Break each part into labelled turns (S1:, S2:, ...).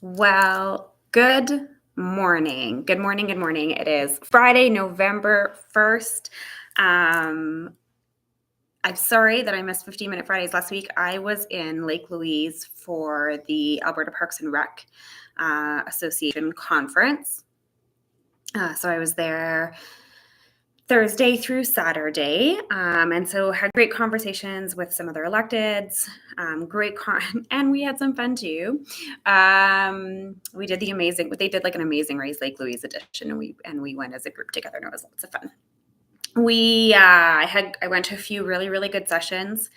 S1: Well, good morning. Good morning. Good morning. It is Friday, November 1st. Um, I'm sorry that I missed 15-minute Fridays last week. I was in Lake Louise for the Alberta Parks and Rec Association conference. So I was there Thursday through Saturday. And so had great conversations with some other electeds, and we had some fun too. We did they did like an amazing Raise Lake Louise edition, and we went as a group together, and it was lots of fun. I went to a few really, really good sessions.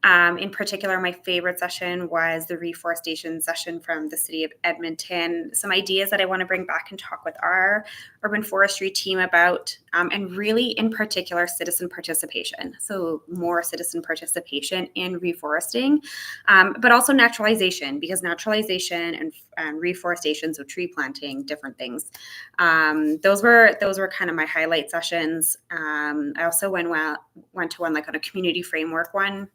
S1: In particular, my favorite session was the reforestation session from the city of Edmonton. Some ideas that I want to bring back and talk with our urban forestry team about, and really in particular, citizen participation. So more citizen participation in reforesting, but also naturalization, because naturalization and reforestation, so tree planting, different things. Those were kind of my highlight sessions. I also went to one like on a community framework one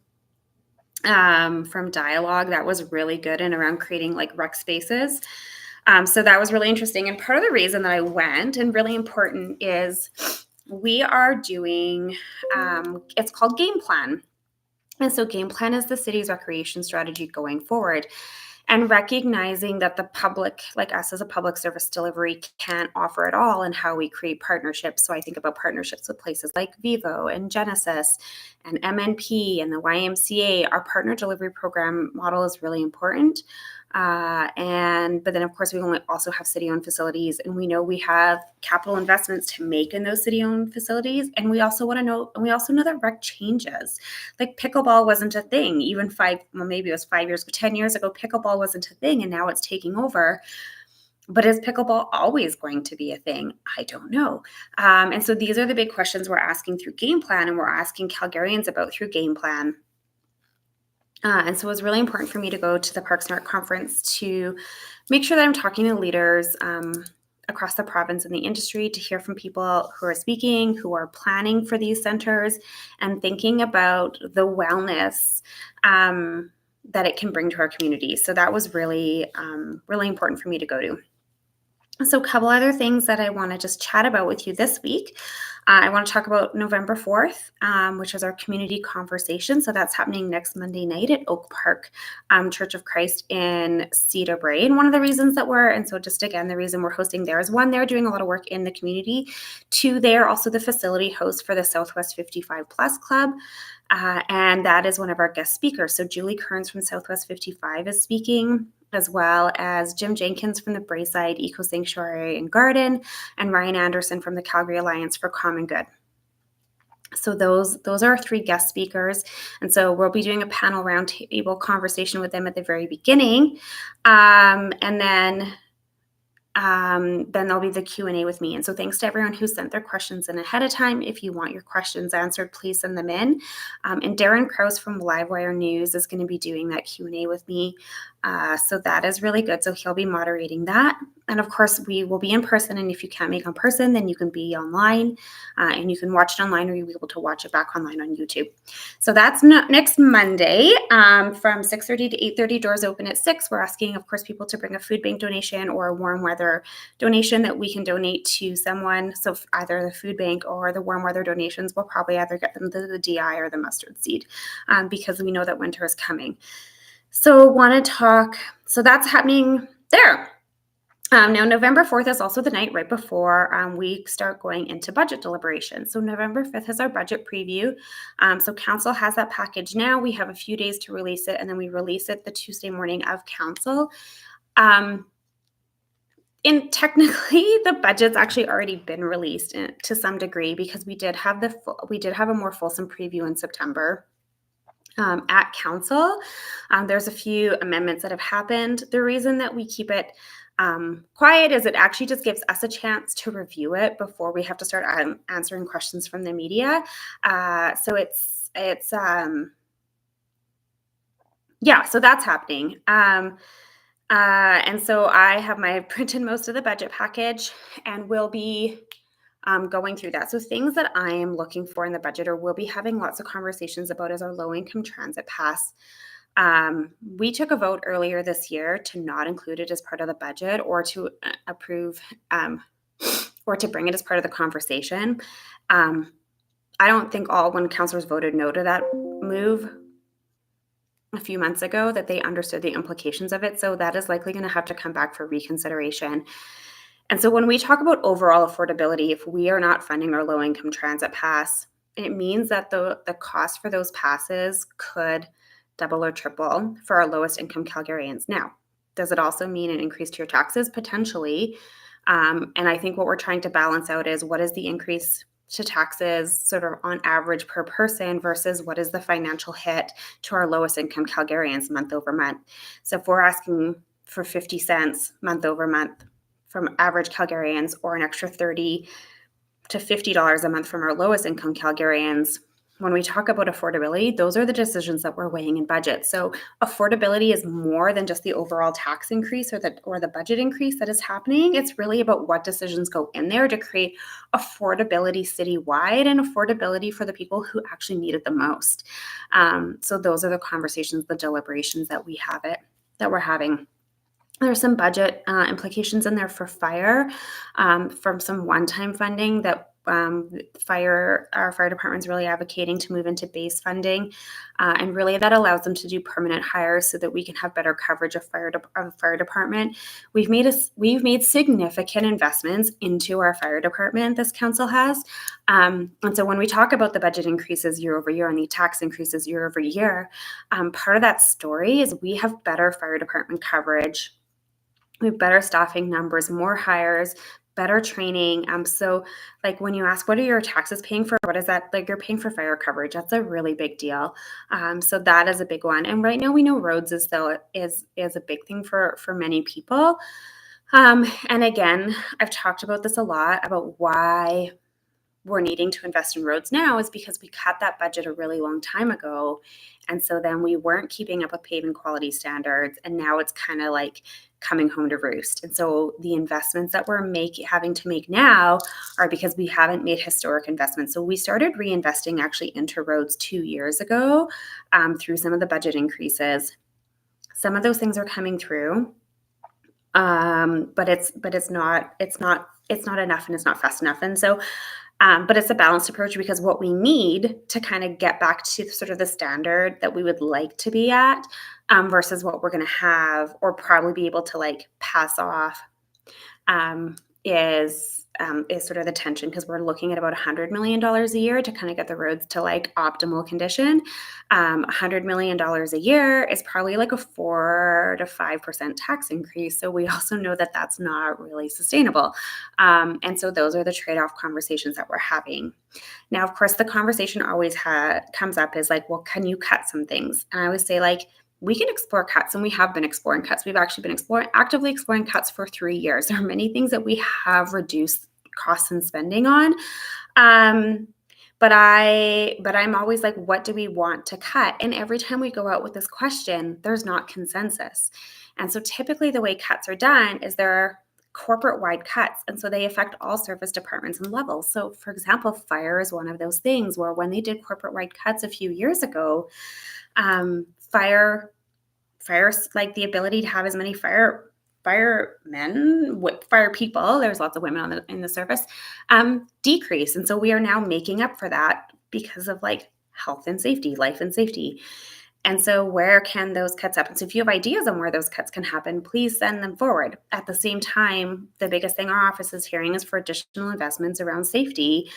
S1: from Dialogue that was really good and around creating like rec spaces. So that was really interesting. And part of the reason that I went, and really important, is we are doing it's called Game Plan. And so Game Plan is the city's recreation strategy going forward, and recognizing that the public, like us as a public service delivery, can't offer it all, and how we create partnerships. So I think about partnerships with places like Vivo and Genesis and MNP and the YMCA. Our partner delivery program model is really important. But then of course we also have city-owned facilities, and we know we have capital investments to make in those city-owned facilities. And we also know that rec changes. Like pickleball wasn't a thing even maybe it was 5 years, 10 years ago. Pickleball wasn't a thing, and now it's taking over. But is pickleball always going to be a thing? I don't know. And so these are the big questions we're asking through Game Plan, and we're asking Calgarians about through Game Plan. And so it was really important for me to go to the Parks and Rec conference to make sure that I'm talking to leaders across the province and the industry, to hear from people who are speaking, who are planning for these centers, and thinking about the wellness that it can bring to our community. So that was really, really important for me to go to. So a couple other things that I want to just chat about with you this week. I want to talk about November 4th, which is our community conversation. So that's happening next Monday night at Oak Park Church of Christ in Cedar Brae. And one of the reasons that the reason we're hosting there is, one, they're doing a lot of work in the community. Two, they are also the facility host for the Southwest 55 Plus Club. And that is one of our guest speakers. So Julie Kearns from Southwest 55 is speaking, as well as Jim Jenkins from the Braeside Eco Sanctuary and Garden, and Ryan Anderson from the Calgary Alliance for Common Good. So those are our three guest speakers. And so we'll be doing a panel roundtable conversation with them at the very beginning. And then there'll be the Q&A with me. And so thanks to everyone who sent their questions in ahead of time. If you want your questions answered, please send them in. And Darren Krause from Livewire News is going to be doing that Q&A with me. So that is really good. So he'll be moderating that. And of course, we will be in person. And if you can't make in person, then you can be online, and you can watch it online, or you'll be able to watch it back online on YouTube. So that's next Monday from 6:30 to 8:30. Doors open at 6. We're asking, of course, people to bring a food bank donation or a warm weather donation that we can donate to someone. So either the food bank or the warm weather donations, we'll probably either get them to the DI or the mustard seed, because we know that winter is coming. So that's happening there. Now, November 4th is also the night right before we start going into budget deliberations. So November 5th is our budget preview. So council has that package now. We have a few days to release it, and then we release it the Tuesday morning of council. Technically, the budget's actually already been released to some degree, because we did have a more fulsome preview in September. At council, there's a few amendments that have happened. The reason that we keep it quiet is it actually just gives us a chance to review it before we have to start answering questions from the media. So that's happening. And so I have printed most of the budget package, and we'll be going through that. So things that I am looking for in the budget, or we'll be having lots of conversations about, is our low-income transit pass. We took a vote earlier this year to not include it as part of the budget or to approve or to bring it as part of the conversation. I don't think all when councillors voted no to that move a few months ago that they understood the implications of it. So that is likely going to have to come back for reconsideration. And so when we talk about overall affordability, if we are not funding our low income transit pass, it means that the cost for those passes could double or triple for our lowest income Calgarians. Now, does it also mean an increase to your taxes? Potentially. And I think what we're trying to balance out is what is the increase to taxes sort of on average per person versus what is the financial hit to our lowest income Calgarians month over month. So if we're asking for 50 cents month over month from average Calgarians or an extra $30 to $50 a month from our lowest income Calgarians, when we talk about affordability, those are the decisions that we're weighing in budget. So affordability is more than just the overall tax increase or the budget increase that is happening. It's really about what decisions go in there to create affordability citywide and affordability for the people who actually need it the most. So those are the conversations, the deliberations that we're having. There's some budget implications in there for fire from some one-time funding that our fire department's really advocating to move into base funding, and really that allows them to do permanent hires so that we can have better coverage of fire department. We've made significant investments into our fire department. This council has, and so when we talk about the budget increases year over year and the tax increases year over year, part of that story is we have better fire department coverage. We have better staffing numbers, more hires, better training. So like when you ask, what are your taxes paying for? What is that? Like you're paying for fire coverage. That's a really big deal. So that is a big one. And right now we know roads is a big thing for many people. And again, I've talked about this a lot about why we're needing to invest in roads now is because we cut that budget a really long time ago. And so then we weren't keeping up with paving quality standards. And now it's kind of like coming home to roost. And so the investments that we're having to make now are because we haven't made historic investments. So we started reinvesting actually into roads 2 years ago through some of the budget increases. Some of those things are coming through. But it's not enough and it's not fast enough. And so but it's a balanced approach because what we need to kind of get back to sort of the standard that we would like to be at versus what we're going to have or probably be able to like pass off is sort of the tension because we're looking at about $100 million a year to kind of get the roads to like optimal condition. $100 million a year is probably like a 4 to 5% tax increase. So we also know that that's not really sustainable. And so those are the trade-off conversations that we're having. Now, of course, the conversation always comes up is like, well, can you cut some things? And I always say like, we can explore cuts, and we have been exploring cuts. We've actually been actively exploring cuts for 3 years. There are many things that we have reduced costs and spending on. But I'm always like, what do we want to cut? And every time we go out with this question, there's not consensus. And so typically the way cuts are done is there are corporate-wide cuts. And so they affect all service departments and levels. So for example, fire is one of those things where when they did corporate-wide cuts a few years ago, fire like the ability to have as many firemen, fire people, there's lots of women in the service, decrease. And so we are now making up for that because of like health and safety, life and safety. And so where can those cuts happen? So if you have ideas on where those cuts can happen, please send them forward. At the same time, the biggest thing our office is hearing is for additional investments around safety,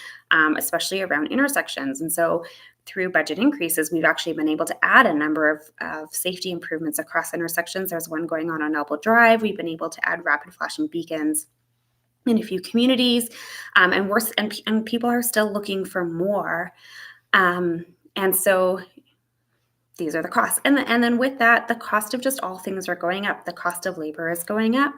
S1: especially around intersections. And so through budget increases, we've actually been able to add a number of safety improvements across intersections. There's one going on Elbow Drive. We've been able to add rapid flashing beacons in a few communities, and people are still looking for more. And so these are the costs. And then with that, the cost of just all things are going up. The cost of labor is going up.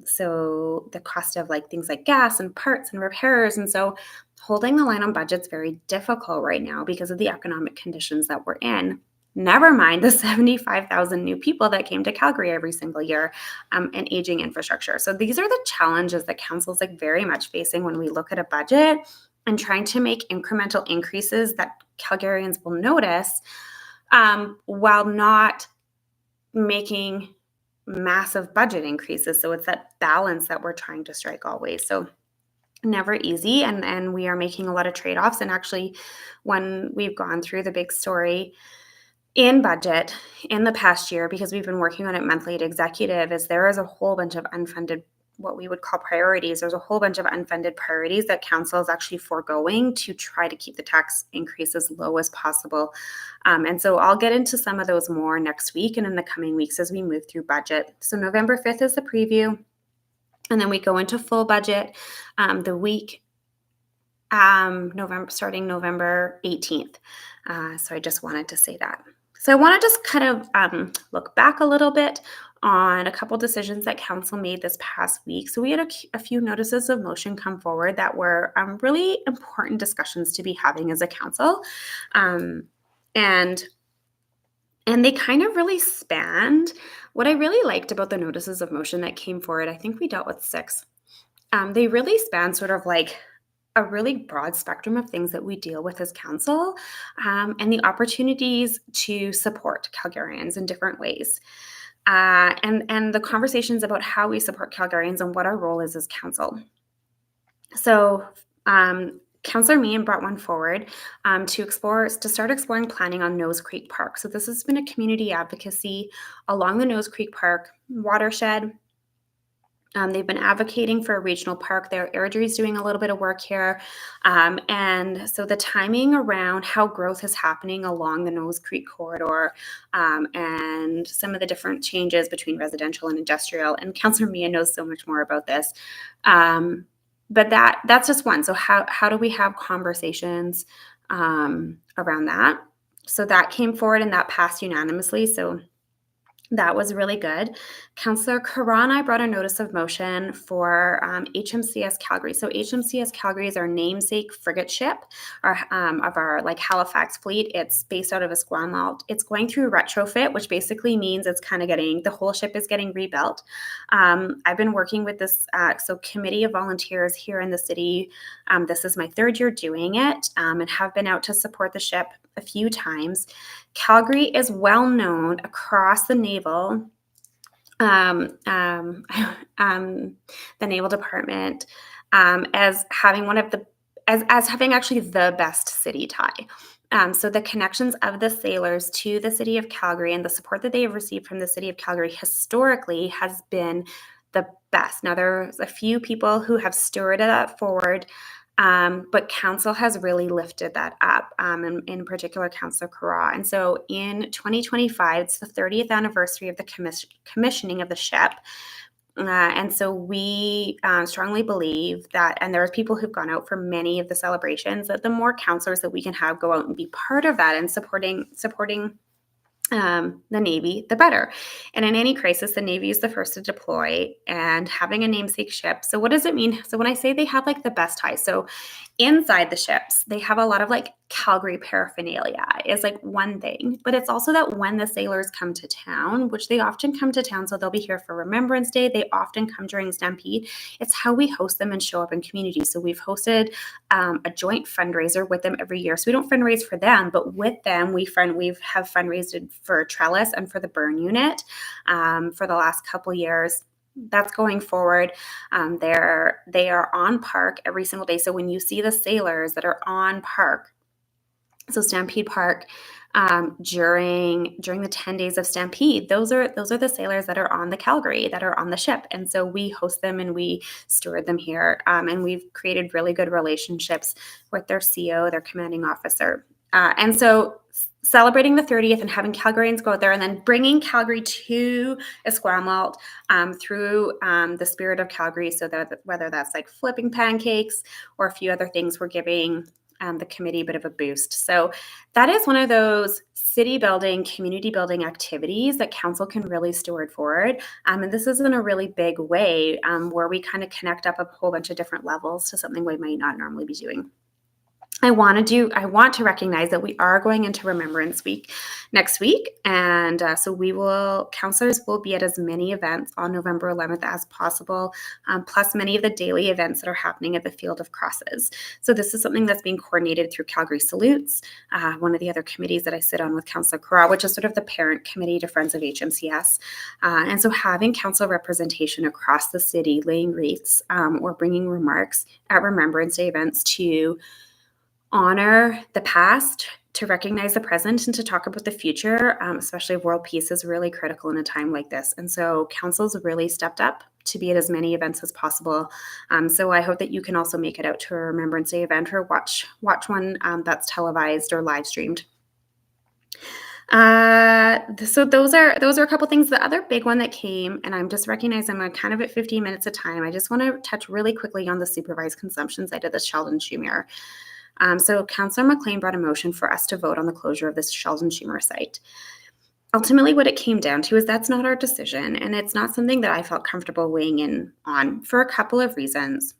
S1: So the cost of like things like gas and parts and repairs. And so holding the line on budget's very difficult right now because of the economic conditions that we're in. Never mind the 75,000 new people that came to Calgary every single year, and aging infrastructure. So these are the challenges that council's like very much facing when we look at a budget and trying to make incremental increases that Calgarians will notice, while not making massive budget increases. So it's that balance that we're trying to strike always. So never easy, and we are making a lot of trade-offs. And actually, when we've gone through the big story in budget in the past year, because we've been working on it monthly at executive, is there is a whole bunch of unfunded, what we would call priorities. There's a whole bunch of unfunded priorities that council is actually foregoing to try to keep the tax increase as low as possible. And so I'll get into some of those more next week and in the coming weeks as we move through budget. So November 5th is the preview, and then we go into full budget the week starting November 18th. So I just wanted to say that. So I want to just kind of look back a little bit on a couple decisions that council made this past week. So we had a few notices of motion come forward that were really important discussions to be having as a council. And they kind of really spanned. What I really liked about the notices of motion that came forward, I think we dealt with 6. They really span sort of like a really broad spectrum of things that we deal with as council, and the opportunities to support Calgarians in different ways. And the conversations about how we support Calgarians and what our role is as council. So Councillor Meehan brought one forward to start exploring planning on Nose Creek Park. So this has been a community advocacy along the Nose Creek Park watershed. They've been advocating for a regional park there. Airdrie is doing a little bit of work here. And so the timing around how growth is happening along the Nose Creek corridor, and some of the different changes between residential and industrial, and Councillor Meehan knows so much more about this. But that's just one. So how do we have conversations around that? So that came forward and that passed unanimously. So that was really good. Councillor Carra and I brought a notice of motion for HMCS Calgary. So HMCS Calgary is our namesake frigate ship of our Halifax fleet. It's based out of Esquimalt. It's going through retrofit, which basically means it's kind of the whole ship is getting rebuilt. I've been working with this committee of volunteers here in the city. This is my 3rd year doing it, and have been out to support the ship a few times. Calgary is well known across the naval, the Naval Department, as having as having actually the best city tie. So the connections of the sailors to the city of Calgary and the support that they have received from the city of Calgary historically has been the best. Now, there's a few people who have stewarded that forward, but council has really lifted that up, and in particular, Councillor Carra. And so in 2025, it's the 30th anniversary of the commissioning of the ship. And so we strongly believe that, and there's people who've gone out for many of the celebrations, that the more councillors that we can have go out and be part of that and supporting the Navy, the better. And in any crisis, the Navy is the first to deploy, and having a namesake ship. So what does it mean? So when I say they have the best ties, so inside the ships, they have a lot of Calgary paraphernalia is one thing, but it's also that when the sailors come to town, which they often come to town, so they'll be here for Remembrance Day, they often come during Stampede, it's how we host them and show up in community. So we've hosted a joint fundraiser with them every year. So we don't fundraise for them, but with them, we have fundraised for Trellis and for the burn unit for the last couple years. That's going forward. They are on park every single day. So when you see the sailors that are on park, so Stampede Park, during the 10 days of Stampede, those are the sailors that are on the Calgary, that are on the ship. And so we host them and we steward them here. And we've created really good relationships with their CO, their commanding officer. And so celebrating the 30th and having Calgarians go out there, and then bringing Calgary to Esquimalt through the spirit of Calgary, so that whether that's flipping pancakes or a few other things, we're giving the committee a bit of a boost. So that is one of those city building, community building activities that council can really steward forward. And this is in a really big way where we kind of connect up a whole bunch of different levels to something we might not normally be doing. I want to recognize that we are going into Remembrance Week next week. And so counselors will be at as many events on November 11th as possible, plus many of the daily events that are happening at the Field of Crosses. So this is something that's being coordinated through Calgary Salutes, one of the other committees that I sit on with Councillor Carra, which is sort of the parent committee to Friends of HMCS. And so having council representation across the city, laying wreaths or bringing remarks at Remembrance Day events to honor the past, to recognize the present, and to talk about the future, especially world peace, is really critical in a time like this. And so council's really stepped up to be at as many events as possible. So I hope that you can also make it out to a Remembrance Day event or watch one that's televised or live streamed. So those are a couple things. The other big one that came, and I'm just recognizing I'm kind of at 15 minutes of time. I just want to touch really quickly on the supervised consumption side of the Sheldon Schumer. So Councillor McLean brought a motion for us to vote on the closure of this Sheldon Schumer site. Ultimately, what it came down to is that's not our decision, and it's not something that I felt comfortable weighing in on for a couple of reasons.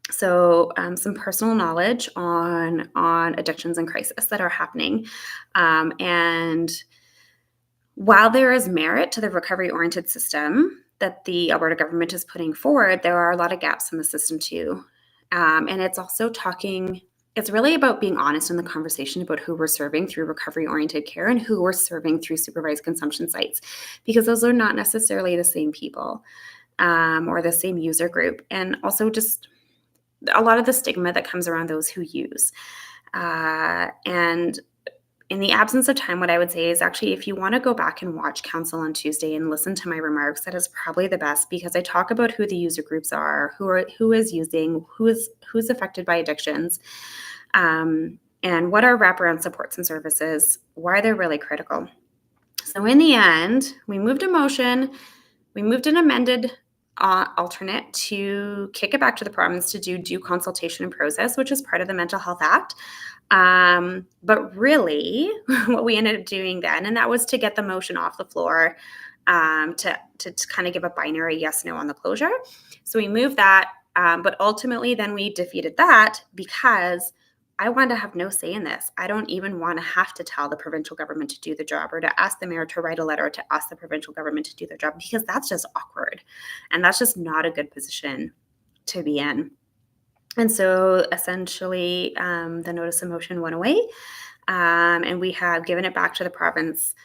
S1: So some personal knowledge on addictions and crisis that are happening. And while there is merit to the recovery-oriented system that the Alberta government is putting forward, there are a lot of gaps in the system too. And it's also it's really about being honest in the conversation about who we're serving through recovery-oriented care and who we're serving through supervised consumption sites, because those are not necessarily the same people or the same user group. And also just a lot of the stigma that comes around those who use. And in the absence of time, what I would say is actually, if you want to go back and watch council on Tuesday and listen to my remarks, that is probably the best, because I talk about who the user groups are, who is using, who's affected by addictions, and what are wraparound supports and services, why they're really critical. So in the end, we moved a motion, we moved an amended alternate to kick it back to the province to do due consultation and process, which is part of the Mental Health Act. But really, what we ended up doing then, and that was to get the motion off the floor, to kind of give a binary yes, no on the closure. So we moved that, but ultimately then we defeated that because I want to have no say in this. I don't even want to have to tell the provincial government to do the job or to ask the mayor to write a letter to ask the provincial government to do their job, because that's just awkward. And that's just not a good position to be in. And so essentially, the notice of motion went away, and we have given it back to the province,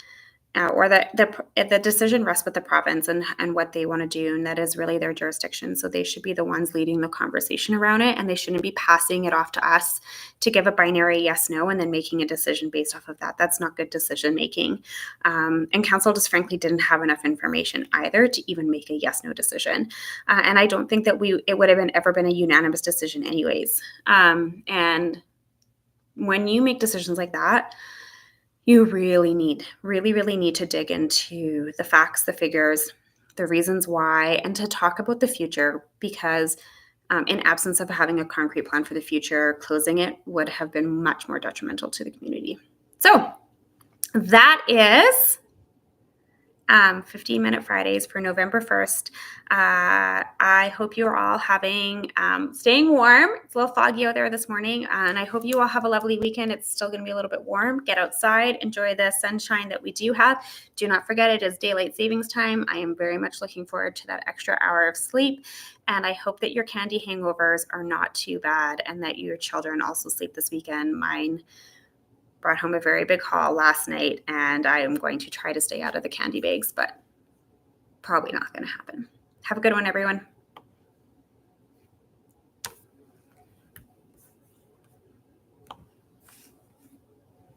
S1: or the decision rests with the province and what they want to do, and that is really their jurisdiction. So they should be the ones leading the conversation around it, and they shouldn't be passing it off to us to give a binary yes, no, and then making a decision based off of that. That's not good decision making. And council just frankly didn't have enough information either to even make a yes, no decision. And I don't think that it would have ever been a unanimous decision anyways. And when you make decisions like that, you really need to dig into the facts, the figures, the reasons why, and to talk about the future, because in absence of having a concrete plan for the future, closing it would have been much more detrimental to the community. So that is 15-minute Fridays for November 1st. I hope you're all staying warm. It's a little foggy out there this morning, and I hope you all have a lovely weekend. It's still going to be a little bit warm. Get outside, enjoy the sunshine that we do have. Do not forget, it is daylight savings time. I am very much looking forward to that extra hour of sleep, and I hope that your candy hangovers are not too bad and that your children also sleep this weekend. Mine brought home a very big haul last night, and I am going to try to stay out of the candy bags, but probably not going to happen. Have a good one, everyone.